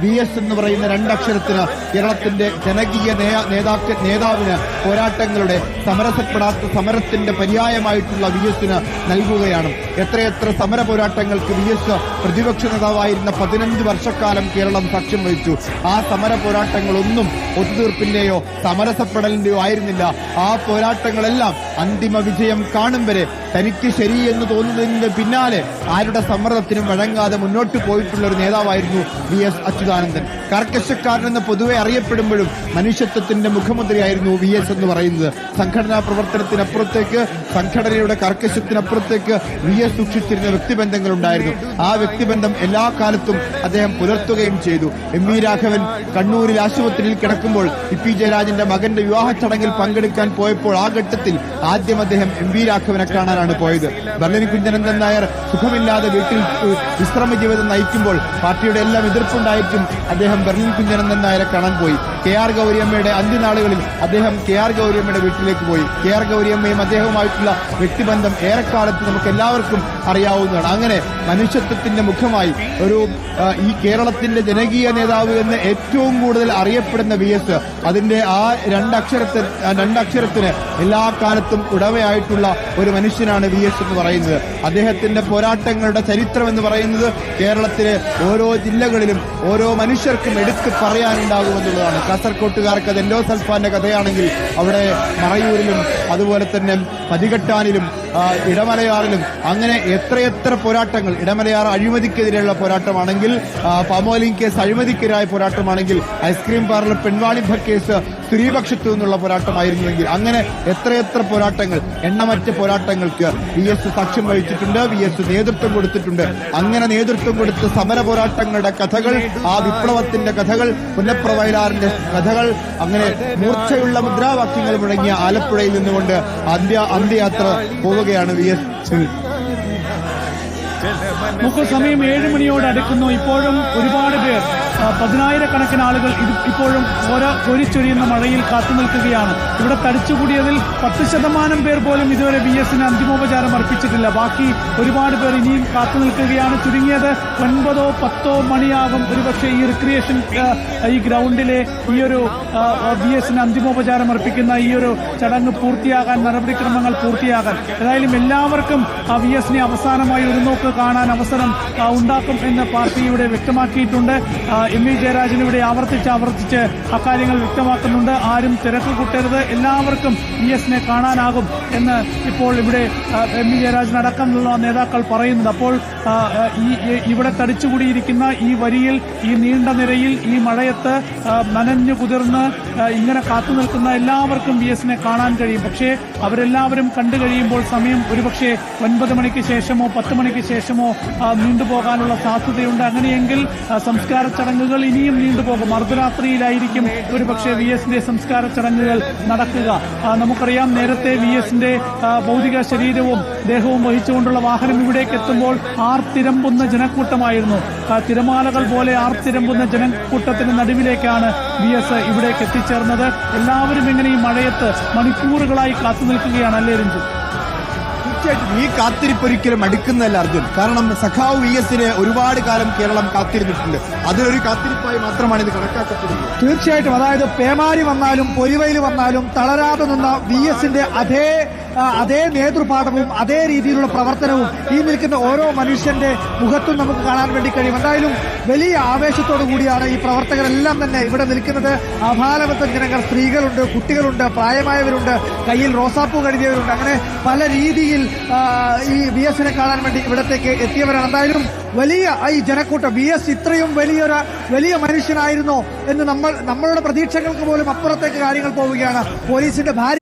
VS എന്ന് പറയുന്ന രണ്ടക്ഷരത്തിന് കേരളത്തിന്റെ ജനകീയ നേതാവിന് പോരാട്ടങ്ങളുടെ സമരസപ്പെടാത്ത സമരത്തിന്റെ പര്യായമായിട്ടുള്ള VSന് നൽകുകയാണ്. എത്രയെത്ര സമര പോരാട്ടങ്ങൾക്ക് VS പ്രതിപക്ഷ നേതാവായിരുന്ന 15 വർഷക്കാലം കേരളം സാക്ഷ്യം വഹിച്ചു. ആ സമര പോരാട്ടങ്ങളൊന്നും ഒത്തുതീർപ്പിന്റെയോ സമരസപ്പെടലിന്റെയോ ആയിരുന്നില്ല. ആ പോരാട്ടങ്ങളെല്ലാം അന്തിമ വിജയം കാണും വരെ തനിക്ക് ശരിയെന്ന് തോന്നുന്നതിന്റെ പിന്നാലെ ആരുടെ സമ്മർദ്ദത്തിനും വഴങ്ങാതെ മുന്നോട്ട് പോയിട്ടുള്ള ഒരു നേതാവായിരുന്നു VS അച്യുതാനന്ദൻ. കർക്കശക്കാരനെന്ന് പൊതുവെ അറിയപ്പെടുമ്പോഴും മനുഷ്യത്വത്തിന്റെ മുഖമുദ്രയായിരുന്നു VS എന്ന് പറയുന്നത്. സംഘടനാ പ്രവർത്തനത്തിനപ്പുറത്തേക്ക്, സംഘടനയുടെ കർക്കശത്തിനപ്പുറത്തേക്ക് VS സൂക്ഷിച്ചിരുന്ന വ്യക്തിബന്ധങ്ങളുണ്ടായിരുന്നു. ആ വ്യക്തിബന്ധം എല്ലാ കാലത്തും അദ്ദേഹം പുലർത്തുകയും ചെയ്തു. MV രാഘവൻ കണ്ണൂരിൽ ആശുപത്രിയിൽ കിടക്കുമ്പോൾ EP ജയരാജന്റെ മകന്റെ വിവാഹ ചടങ്ങിൽ പങ്കെടുക്കാൻ പോയപ്പോൾ ആ ഘട്ടത്തിൽ ആദ്യം അദ്ദേഹം MV രാഘവനെ കാണാനാണ് പോയത്. ബർലിൻ കുഞ്ഞനന്ദൻ നായർ സുഖമില്ലാതെ വീട്ടിൽ വിശ്രമ ജീവിതം നയിക്കുമ്പോൾ പാർട്ടിയുടെ എല്ലാം എതിർപ്പുണ്ടായിട്ടും അദ്ദേഹം ബർലിൻ കുഞ്ഞനന്ദൻ നായരെ കാണാൻ പോയി. KR ഗൗരിയമ്മയുടെ അന്ത്യനാളുകളിൽ അദ്ദേഹം KR ഗൗരിയമ്മയുടെ വീട്ടിലേക്ക് പോയി. KR ഗൗരിയമ്മയും അദ്ദേഹവുമായിട്ടുള്ള വ്യക്തിബന്ധം ഏറെക്കാലത്ത് നമുക്ക് എല്ലാവർക്കും അറിയാവുന്നതാണ്. അങ്ങനെ മനുഷ്യത്വത്തിന്റെ മുഖമായി ഈ കേരളത്തിന്റെ ജനകീയ നേതാവ് എന്ന് ഏറ്റവും കൂടുതൽ അറിയപ്പെടുന്ന VS, അതിന്റെ ആ രണ്ടക്ഷരത്തിന് എല്ലാ കാലത്തും ഉടമയായിട്ടുള്ള ഒരു മനുഷ്യനാണ് VS എന്ന് പറയുന്നത്. അദ്ദേഹത്തിന്റെ പോരാട്ടങ്ങളുടെ ചരിത്രം എന്ന് പറയുന്നത് കേരളത്തിലെ ഓരോ ജില്ലകളിലും ഓരോ മനുഷ്യർക്കും എടുത്തു പറയാനുണ്ടാകുമെന്നുള്ളതാണ്. കാസർകോട്ടുകാർക്ക് അത് എൻഡോസൾഫാന്റെ കഥയാണെങ്കിൽ അവിടെ മറയൂരിലും അതുപോലെ തന്നെ മതികെട്ടാനിലും ഇടമലയാറിലും അങ്ങനെ എത്രയെത്ര പോരാട്ടങ്ങൾ. ഇടമലയാർ അഴിമതിക്കെതിരെയുള്ള പോരാട്ടമാണെങ്കിൽ, പാമോലിൻ കേസ് അഴിമതിക്കെതിരായ പോരാട്ടമാണെങ്കിൽ, ഐസ്ക്രീം പാർലർ പെൺവാണിഭ കേസ് സ്ത്രീപക്ഷത്തു നിന്നുള്ള പോരാട്ടമായിരുന്നുവെങ്കിൽ, അങ്ങനെ എത്രയെത്ര പോരാട്ടങ്ങൾ, എണ്ണമറ്റ പോരാട്ടങ്ങൾക്ക് VS സാക്ഷ്യം വഹിച്ചിട്ടുണ്ട്. VS നേതൃത്വം കൊടുത്തിട്ടുണ്ട്. അങ്ങനെ നേതൃത്വം കൊടുത്ത സമര പോരാട്ടങ്ങളുടെ കഥകൾ, ആ വിപ്ലവത്തിന്റെ കഥകൾ, പുന്നപ്ര വയലാറിന്റെ കഥകൾ, അങ്ങനെ മൂർച്ചയുള്ള മുദ്രാവാക്യങ്ങൾ മുഴങ്ങിയ ആലപ്പുഴയിൽ നിന്നുകൊണ്ട് അന്ത്യയാത്ര പോവുകയാണ് VS. നമുക്ക് സമയം 7 മണിയോട് അടുക്കുന്നു. ഇപ്പോഴും ഒരുപാട് പേർ, 10,000-കണക്കിന് ആളുകൾ ഇപ്പോഴും കോരിച്ചൊരിയുന്ന മഴയിൽ കാത്തുനിൽക്കുകയാണ്. ഇവിടെ തടിച്ചുകൂടിയതിൽ 10% പേർ പോലും ഇതുവരെ VSന് അന്തിമോപചാരം അർപ്പിച്ചിട്ടില്ല. ബാക്കി ഒരുപാട് പേർ ഇനിയും കാത്തുനിൽക്കുകയാണ്. ചുരുങ്ങിയത് 9-10 മണിയാകും ഒരുപക്ഷെ ഈ റിക്രിയേഷൻ ഈ ഗ്രൗണ്ടിലെ ഈയൊരു VSന് അന്തിമോപചാരം അർപ്പിക്കുന്ന ഈ ഒരു ചടങ്ങ് പൂർത്തിയാകാൻ, നടപടിക്രമങ്ങൾ പൂർത്തിയാകാൻ. ഏതായാലും എല്ലാവർക്കും VSനെ അവസാനമായി ഒരു നോക്ക് കാണാൻ അവസരം ഉണ്ടാക്കും എന്ന് പാർട്ടിയുടെ വ്യക്തമാക്കിയിട്ടുണ്ട്. MV ജയരാജൻ ഇവിടെ ആവർത്തിച്ച് അക്കാര്യങ്ങൾ വ്യക്തമാക്കുന്നുണ്ട്. ആരും തിരക്ക് കൂട്ടരുത്, എല്ലാവർക്കും VSനെ കാണാനാകും എന്ന് ഇപ്പോൾ ഇവിടെ MV ജയരാജൻ അടക്കമുള്ള നേതാക്കൾ പറയുന്നത്. അപ്പോൾ ഇവിടെ തടിച്ചുകൂടിയിരിക്കുന്ന ഈ വരിയിൽ, ഈ നീണ്ട നിരയിൽ, ഈ മഴയത്ത് നനഞ്ഞു കുതിർന്ന് ഇങ്ങനെ കാത്തുനിൽക്കുന്ന എല്ലാവർക്കും VSനെ കാണാൻ കഴിയും. പക്ഷേ അവരെല്ലാവരും കണ്ടു കഴിയുമ്പോൾ സമയം ഒരുപക്ഷെ 9 മണിക്ക് ശേഷമോ 10 മണിക്ക് ശേഷമോ നീണ്ടുപോകാനുള്ള സാധ്യതയുണ്ട്. അങ്ങനെയെങ്കിൽ സംസ്കാര ചടങ്ങുകൾ ഇനിയും നീണ്ടുപോകും. അർദ്ധരാത്രിയിലായിരിക്കും ഒരുപക്ഷെ VSന്റെ സംസ്കാര ചടങ്ങുകൾ നടക്കുക. നമുക്കറിയാം, നേരത്തെ VSന്റെ ഭൗതിക ശരീരവും ദേഹവും വഹിച്ചുകൊണ്ടുള്ള വാഹനം ഇവിടേക്ക് എത്തുമ്പോൾ ആർത്തിരമ്പുന്ന ജനക്കൂട്ടമായിരുന്നു. തിരമാലകൾ പോലെ ആർത്തിരമ്പുന്ന ജനക്കൂട്ടത്തിന് നടുവിലേക്കാണ് VS ഇവിടേക്ക് എത്തിച്ചേർന്നത്. എല്ലാവരും ഇങ്ങനെ ഈ മഴയത്ത് മണിക്കൂറുകളായി കാത്തുനിൽക്കുകയാണ്. അല്ലേ രഞ്ജു? തീർച്ചയായിട്ടും ഈ കാത്തിരിപ്പൊരിക്കലും അടുക്കുന്നതല്ല അർജുൻ. കാരണം സഖാവ് VSന് ഒരുപാട് കാലം കേരളം കാത്തിരുന്നിട്ടുണ്ട്. അതിലൊരു കാത്തിരിപ്പായി മാത്രമാണ് ഇത് കണക്കാക്കപ്പെടുന്നത്. തീർച്ചയായിട്ടും. അതായത് പേമാരി വന്നാലും പൊരിവയിൽ വന്നാലും തളരാതെ നിന്ന VSന്റെ അതേ നേതൃപാഠവും അതേ രീതിയിലുള്ള പ്രവർത്തനവും ഈ നിൽക്കുന്ന ഓരോ മനുഷ്യന്റെ മുഖത്തും നമുക്ക് കാണാൻ വേണ്ടി കഴിയും. എന്തായാലും വലിയ ആവേശത്തോടു കൂടിയാണ് ഈ പ്രവർത്തകരെല്ലാം തന്നെ ഇവിടെ നിൽക്കുന്നത്. ആഭാലവൃദ്ധ ജനങ്ങൾ, സ്ത്രീകളുണ്ട്, കുട്ടികളുണ്ട്, പ്രായമായവരുണ്ട്, കയ്യിൽ റോസാപ്പൂ കരുതിയവരുണ്ട്. അങ്ങനെ പല രീതിയിൽ ഈ VSനെ കാണാൻ വേണ്ടി ഇവിടത്തേക്ക് എത്തിയവരാണ്. എന്തായാലും വലിയ ഈ ജനക്കൂട്ടം, VS ഇത്രയും വലിയ മനുഷ്യനായിരുന്നോ എന്ന് നമ്മളുടെ പ്രതീക്ഷകൾക്ക് പോലും അപ്പുറത്തേക്ക് കാര്യങ്ങൾ പോവുകയാണ്. പോലീസിന്റെ ഭാര്യ